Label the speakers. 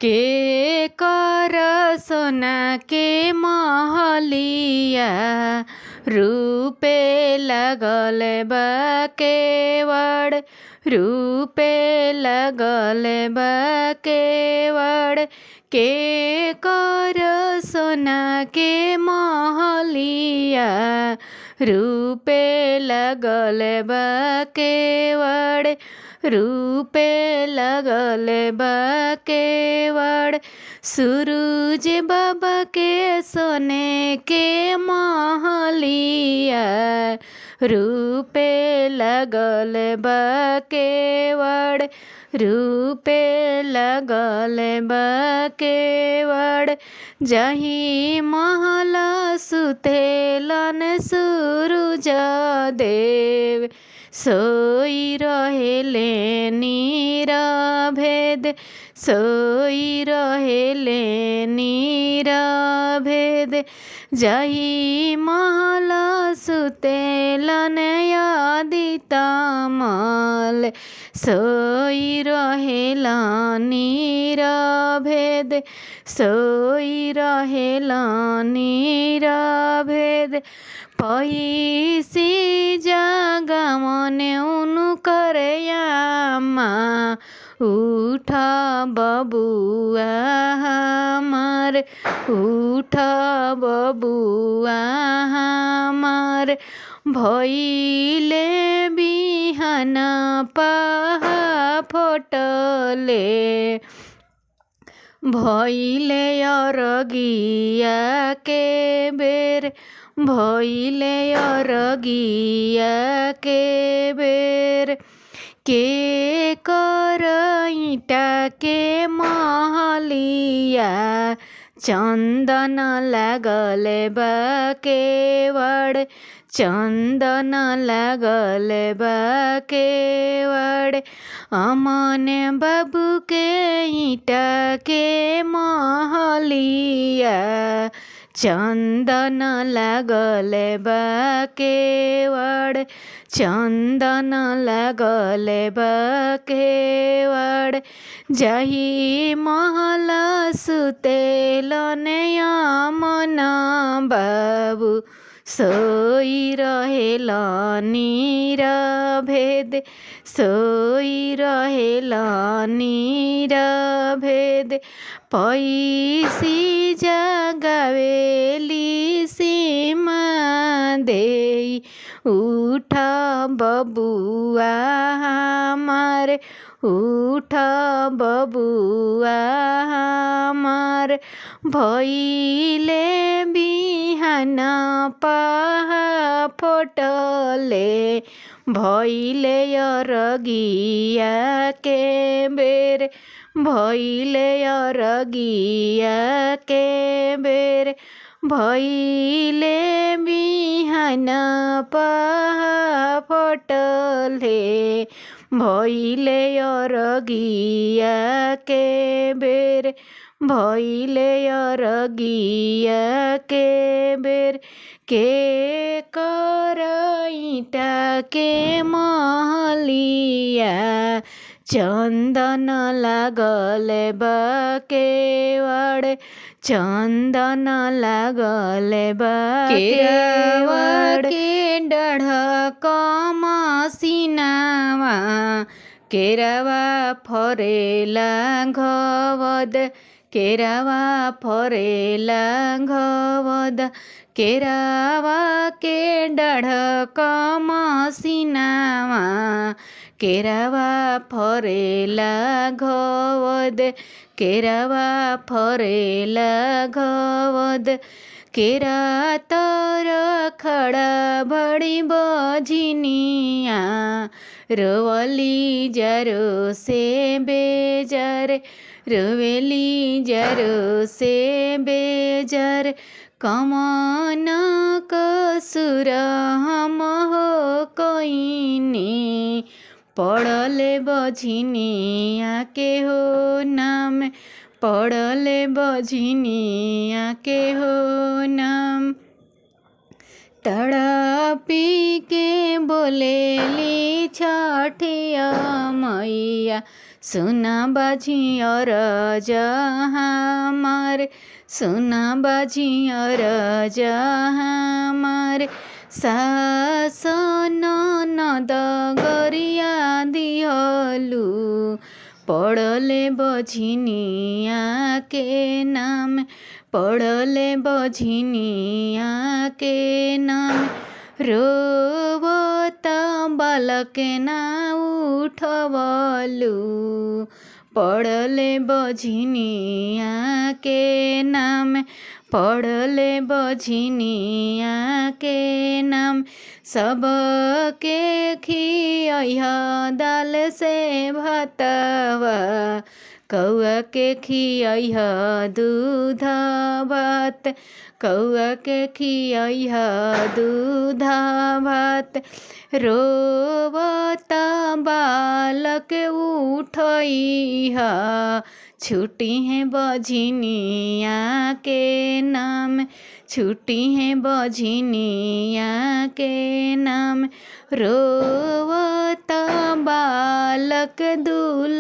Speaker 1: के कर सोना के महलिया रूपे लगल बा केवड़ रूपे लगल बा केवड़ के कर सोना के महलिया रूपे लगल बा केवड़ रूपे लगल बा केवड़ सूरज बाबा के सोने के महलिया रूपे लगल बा केवड़ रूपे लगल बा केवड़ जही महल सुतेलन सूरज देव सोई रहेले नीरभेद सोई रहेले नीरभेद जही महल सुतेलन आदितमल सोई रहेला नीरभेद सोई रहेला नीरभेद पैसी जगा मने उनु करयामा उठा बबुआ हमार उठा बबुआ हमार भइले बिहान पाहा फटले भइले अरगिया के बेर भइले अरगिया के बेर के कर ईटा के महलिया चंदन लागल बा केवड़ चंदन लागल बा केवड़ अमन बाबू के ईटा के महलिया चंदन लागल बा केवड़ चंदन लागल बा केवड़ जही महल सुतेलन अमन बाबू सोई रहेला नीरभेद सोई रहेला नीरभेद पैसी जगावेली सीमा देई उठा बबुआ हमार उठा बबुआ हमार भइले बिहान पाहा फटले भइले अरगिया के बेर भइले अरगिया के बेर भइले बिहान पाहा फटले भइले अरगिया के बेर भइले अरगिया के बेर के कर ईटा के महलिया चंदन लागल बा केवड़ चंदन लागल बा केवड़ के डढ़ कमसिनावा केरावा फरेला घवद केरावा फरेला घवद केरावा के डढ़ कमसिनावा केरावा फरेला घवद केरावा फरेला घवद केरा तर खड़ा बड़ी बझिनिया रोवली जरो से बेजार रोवेली जरो से बेजार कमन कसुर हम हो कइनी पड़ले बझिनिया के हो नाम पड़ले बझिनिया के हो नाम तड़पी के बोलेली छठिया मैया सुना बाजी अरज हमार, सुना बाजी अरज हमार, सास ननद गरिया दिहलु, पड़ले बझिनिया के नाम, पड़ले बझिनिया के नाम, रोवत बालक ना उठवलु, पड़ले बझिनिया के नाम, पड़ले बझिनिया के नाम, सबके खियह दाल से भातवा, कौआ के खियह दूध भात, कौआ के खियह दूध भात, रोवत बालक उठइह, छुटी है बझिनिया के नाम, छुटी है बझिनिया के नाम, रोवत बालक दूल्हा।